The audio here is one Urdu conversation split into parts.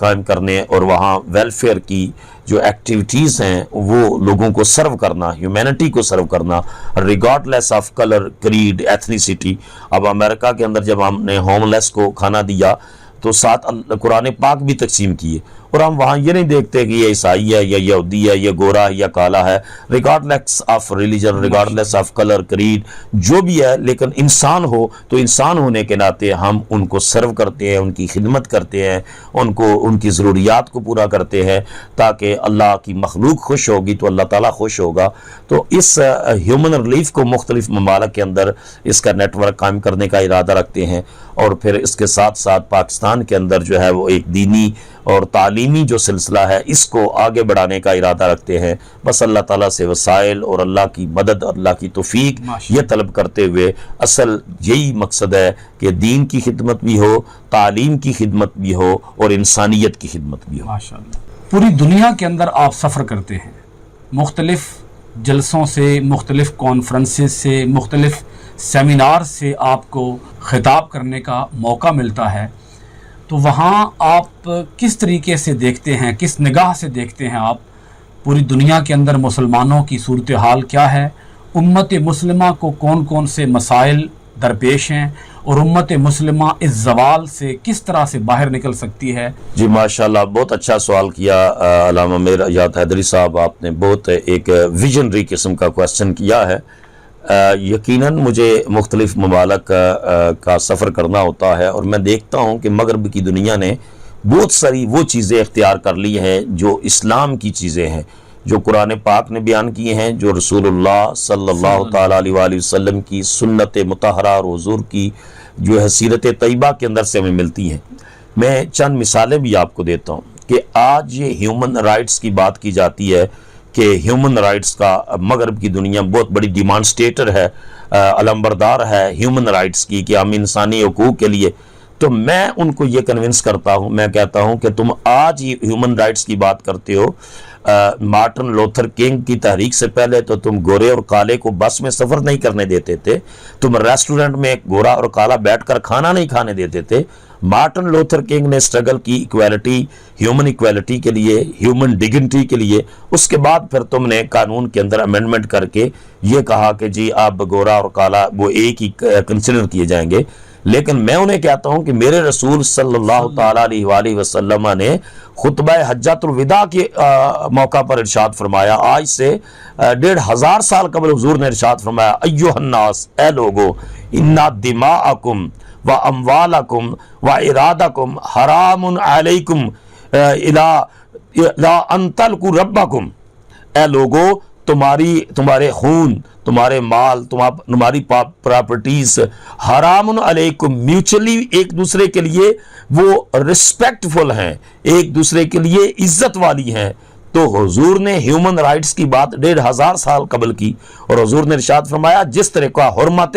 قائم کرنے اور وہاں ویلفیئر کی جو ایکٹیویٹیز ہیں وہ لوگوں کو سرو کرنا، ہیومینٹی کو سرو کرنا regardless of colour, creed, ethnicity. اب امریکہ کے اندر جب ہم نے ہوم لیس کو کھانا دیا تو ساتھ قرآن پاک بھی تقسیم کیے، اور ہم وہاں یہ نہیں دیکھتے کہ یہ عیسائی ہے یا یہودی ہے، یہ گورا ہے یا کالا ہے، regardless of religion, regardless of colour, creed, جو بھی ہے، لیکن انسان ہو تو انسان ہونے کے ناطے ہم ان کو سرو کرتے ہیں، ان کی خدمت کرتے ہیں، ان کی ضروریات کو پورا کرتے ہیں، تاکہ اللہ کی مخلوق خوش ہوگی تو اللہ تعالیٰ خوش ہوگا۔ تو اس ہیومن ریلیف کو مختلف ممالک کے اندر اس کا نیٹ ورک قائم کرنے کا ارادہ رکھتے ہیں، اور پھر اس کے ساتھ ساتھ پاکستان کے اندر جو ہے وہ ایک دینی اور تعلیمی جو سلسلہ ہے اس کو آگے بڑھانے کا ارادہ رکھتے ہیں۔ بس اللہ تعالیٰ سے وسائل اور اللہ کی مدد، اللہ کی توفیق یہ طلب کرتے ہوئے، اصل یہی مقصد ہے کہ دین کی خدمت بھی ہو، تعلیم کی خدمت بھی ہو، اور انسانیت کی خدمت بھی ہو۔ ماشاءاللہ۔ پوری دنیا کے اندر آپ سفر کرتے ہیں، مختلف جلسوں سے، مختلف کانفرنسز سے، مختلف سیمینار سے آپ کو خطاب کرنے کا موقع ملتا ہے، تو وہاں آپ کس طریقے سے دیکھتے ہیں، کس نگاہ سے دیکھتے ہیں آپ پوری دنیا کے اندر مسلمانوں کی صورتحال کیا ہے، امت مسلمہ کو کون کون سے مسائل درپیش ہیں، اور امت مسلمہ اس زوال سے کس طرح سے باہر نکل سکتی ہے؟ جی ماشاءاللہ، بہت اچھا سوال کیا علامہ میر ایاز حیدری صاحب، آپ نے بہت ایک ویژنری قسم کا کویسچن کیا ہے۔ یقیناً مجھے مختلف ممالک کا سفر کرنا ہوتا ہے، اور میں دیکھتا ہوں کہ مغرب کی دنیا نے بہت ساری وہ چیزیں اختیار کر لی ہیں جو اسلام کی چیزیں ہیں، جو قرآن پاک نے بیان کی ہیں، جو رسول اللہ صلی اللہ تعالیٰ علیہ وآلہ وسلم کی سنت مطہرہ اور حضور کی جو ہے سیرت طیبہ کے اندر سے ہمیں ملتی ہیں۔ میں چند مثالیں بھی آپ کو دیتا ہوں کہ آج یہ ہیومن رائٹس کی بات کی جاتی ہے کہ ہیومن رائٹس کا مغرب کی دنیا بہت بڑی ڈیمانسٹریٹر ہے، علمبردار ہے ہیومن رائٹس کی، کہ ہم انسانی حقوق کے لیے۔ تو میں ان کو یہ کنونس کرتا ہوں، میں کہتا ہوں کہ تم آج ہی ہیومن رائٹس کی بات کرتے ہو، مارٹن لوتھر کنگ کی تحریک سے پہلے تو تم گورے اور کالے کو بس میں سفر نہیں کرنے دیتے تھے، تم ریسٹورنٹ میں ایک گورا اور کالا بیٹھ کر کھانا نہیں کھانے دیتے تھے۔ مارٹن لوتھر کنگ نے سٹرگل کی ایکویلٹی، ہیومن ایکویلٹی کے لیے، ہیومن ڈگنٹی کے لیے۔ اس کے بعد پھر تم نے قانون کے اندر امینڈمنٹ کر کے یہ کہا کہ جی اب گورا اور کالا وہ ایک ہی کنسیڈر کیے جائیں گے۔ لیکن میں انہیں کہتا ہوں کہ میرے رسول صلی اللہ تعالیٰ علیہ وآلہ وسلم نے خطبہ حجۃ الوداع کے موقع پر ارشاد فرمایا، آج سے 1500 سال قبل حضور نے ارشاد فرمایا، ایھا الناس، اے لوگو، انا دماءکم و اموالکم و ارادکم حرام علیکم الی ان تلقوا ربکم، اے لوگو، تمہارے خون، تمہارے مال، تمہاری پراپرٹیز حرام علیکم، میوچلی ایک دوسرے کے لیے وہ ریسپیکٹفل ہیں، ایک دوسرے کے لیے عزت والی ہیں۔ تو حضور نے ہیومن رائٹس کی بات 1500 سال قبل کی، اور حضور نے ارشاد فرمایا جس طرح کا حرمت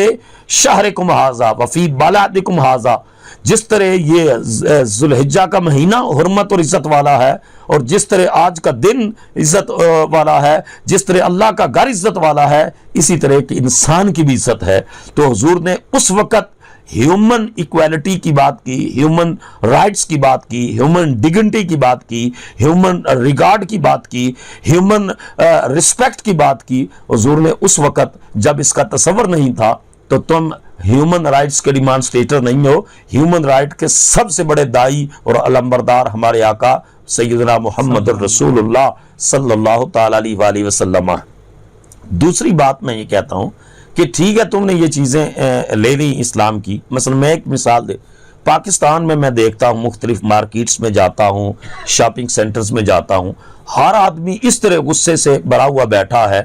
شہرکم ھذا وفی بلدکم ھذا، جس طرح یہ ذوالحجہ کا مہینہ حرمت اور عزت والا ہے، اور جس طرح آج کا دن عزت والا ہے، جس طرح اللہ کا گھر عزت والا ہے، اسی طرح کہ انسان کی بھی عزت ہے۔ تو حضور نے اس وقت ہیومن ایکویلٹی کی بات کی، ہیومن رائٹس کی بات کی، ہیومن ڈگنٹی کی بات کی، ہیومن ریگارڈ کی بات کی، ہیومن رسپیکٹ کی بات کی۔ حضور نے اس وقت جب اس کا تصور نہیں تھا، تو تم ہیومن رائٹس کے ڈیمانسٹریٹر نہیں ہو، ہیومن رائٹ کے سب سے بڑے دائی اور علمبردار ہمارے آقا سیدنا محمد الرسول اللہ صلی اللہ تعالیٰ علیہ وآلہ وسلم۔ دوسری بات میں یہ کہتا ہوں کہ ٹھیک ہے تم نے یہ چیزیں لے لی اسلام کی، مثلا میں ایک مثال دے، پاکستان میں دیکھتا ہوں مختلف مارکیٹس میں جاتا ہوں، شاپنگ سینٹرز میں جاتا ہوں، ہر آدمی اس طرح غصے سے بھرا ہوا بیٹھا ہے،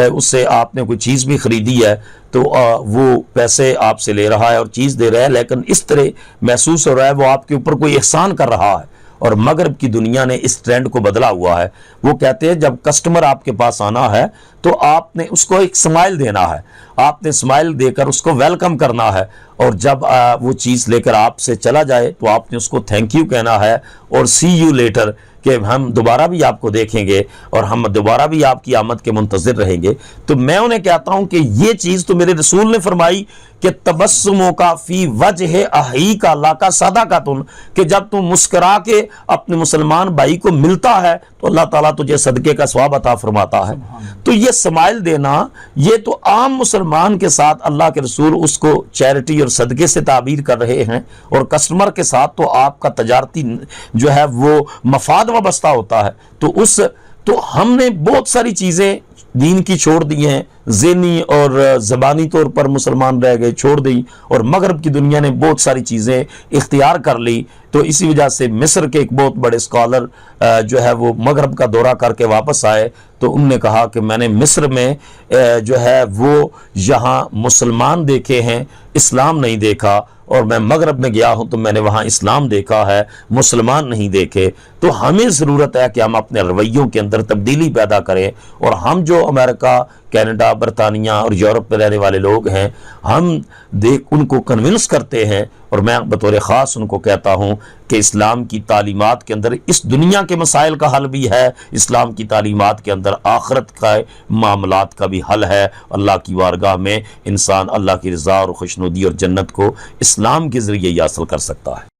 اس سے آپ نے کوئی چیز بھی خریدی ہے تو وہ پیسے آپ سے لے رہا ہے اور چیز دے رہا ہے، لیکن اس طرح محسوس ہو رہا ہے وہ آپ کے اوپر کوئی احسان کر رہا ہے۔ اور مغرب کی دنیا نے اس ٹرینڈ کو بدلا ہوا ہے، وہ کہتے ہیں جب کسٹمر آپ کے پاس آنا ہے تو آپ نے اس کو ایک سمائل دینا ہے، آپ نے سمائل دے کر اس کو ویلکم کرنا ہے، اور جب وہ چیز لے کر آپ سے چلا جائے تو آپ نے اس کو تھینک یو کہنا ہے اور سی یو لیٹر، کہ ہم دوبارہ بھی آپ کو دیکھیں گے اور ہم دوبارہ بھی آپ کی آمد کے منتظر رہیں گے، تو میں انہیں کہتا ہوں کہ یہ چیز تو میرے رسول نے فرمائی کہ تبسموں کا فی وجہ اہی کا لا کا صدقۃ، کہ جب تم مسکرا کے اپنے مسلمان بھائی کو ملتا ہے تو اللہ تعالیٰ تجھے صدقے کا ثواب عطا فرماتا ہے۔ تو یہ سمائل دینا، یہ تو عام مسلمان کے ساتھ اللہ کے رسول اس کو چیریٹی اور صدقے سے تعبیر کر رہے ہیں، اور کسٹمر کے ساتھ تو آپ کا تجارتی جو ہے وہ مفاد وابستہ ہوتا ہے۔ تو ہم نے بہت ساری چیزیں دین کی چھوڑ دی ہیں، ذہنی اور زبانی طور پر مسلمان رہ گئے، چھوڑ دی، اور مغرب کی دنیا نے بہت ساری چیزیں اختیار کر لی۔ تو اسی وجہ سے مصر کے ایک بہت بڑے اسکالر جو ہے وہ مغرب کا دورہ کر کے واپس آئے، تو انہوں نے کہا کہ میں نے مصر میں جو ہے وہ یہاں مسلمان دیکھے ہیں، اسلام نہیں دیکھا، اور میں مغرب میں گیا ہوں تو میں نے وہاں اسلام دیکھا ہے، مسلمان نہیں دیکھے۔ تو ہمیں ضرورت ہے کہ ہم اپنے رویوں کے اندر تبدیلی پیدا کریں، اور ہم جو امریکہ، کینیڈا، برطانیہ اور یورپ میں رہنے والے لوگ ہیں، ہم ان کو کنونس کرتے ہیں، اور میں بطور خاص ان کو کہتا ہوں کہ اسلام کی تعلیمات کے اندر اس دنیا کے مسائل کا حل بھی ہے، اسلام کی تعلیمات کے اندر آخرت کا معاملات کا بھی حل ہے۔ اللہ کی بارگاہ میں انسان اللہ کی رضا اور خوشنودی اور جنت کو اسلام کے ذریعے ہی حاصل کر سکتا ہے۔